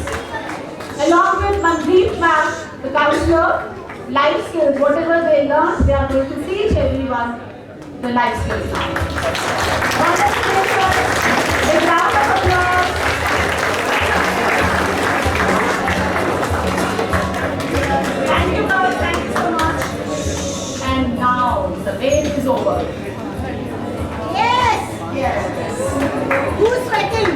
along with Mandeep ma'am, the counselor. Life skills, whatever they learn, they are going to teach everyone the life skills now. Congratulations. A round of applause. Thank you girls, thank you so much. And now the wait is over.
Yes.
Yes.
Who's sweating?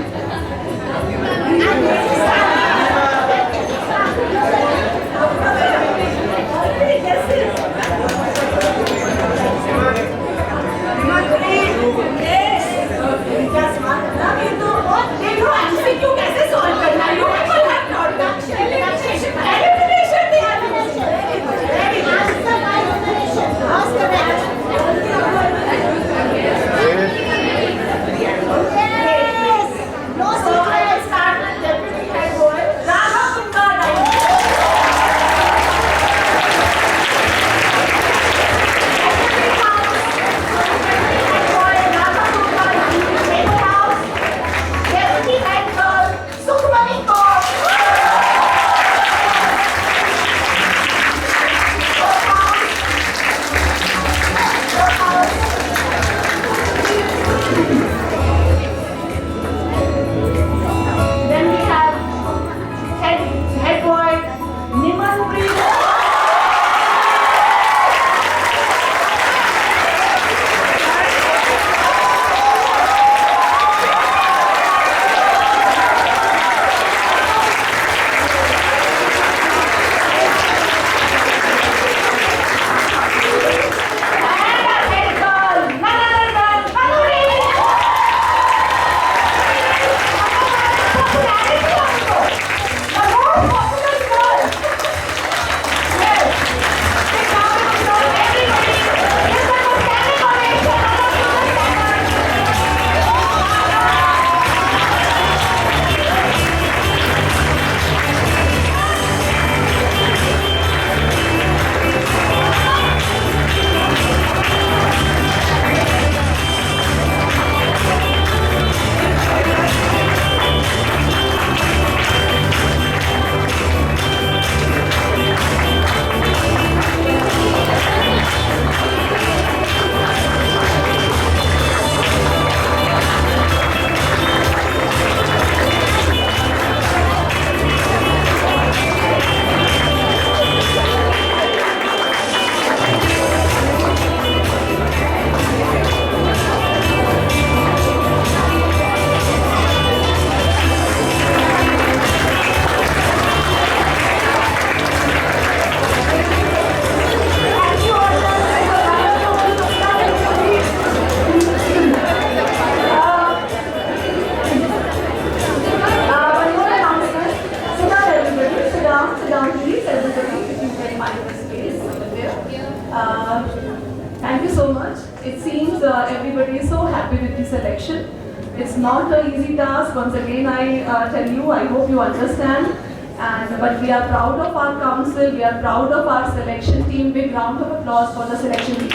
Thank you so much. It seems everybody is so happy with the selection. It's not an easy task. Once again, I tell you, I hope you understand. But we are proud of our council. We are proud of our selection team. Big round of applause for the selection team.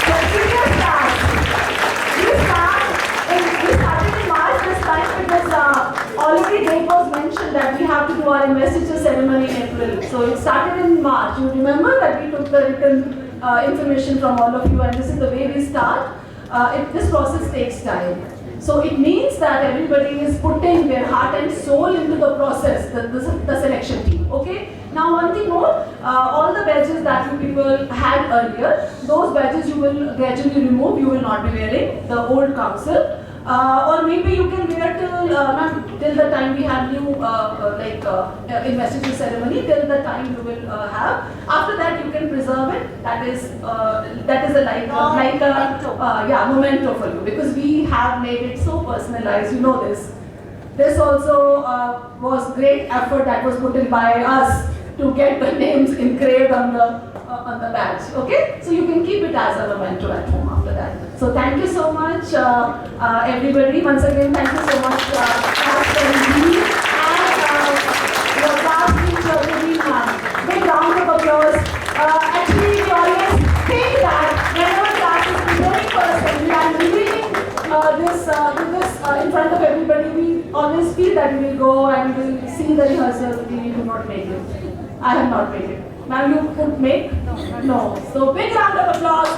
So, senior staff, we started in March this time because already date was mentioned that we have to do our investiture ceremony in April. So it started in March. You remember that we took the written information from all of you, and this is the way we start. This process takes time. So it means that everybody is putting their heart and soul into the process, the selection team. Okay? Now one thing more, all the badges that you people had earlier, those badges you will gradually remove, you will not be wearing, the old council. Or maybe you can wear till the time we have new investiture ceremony, till the time you will have. After that you can preserve it. That is a memento for you, because we have made it so personalized. You know this. This also was great effort that was put in by us to get the names engraved on the badge. Okay, so you can keep it as a memento at home after that. So thank you so much, everybody. Once again, thank you so much, class 7B and your class teacher, everyone. Big round of applause. Actually, we always think that whenever class is preparing for assembly and revealing this in front of everybody, we always feel that we will go and we will see the rehearsal. We do not make it. I have not made it. Ma'am, you could make? No. So big round of applause.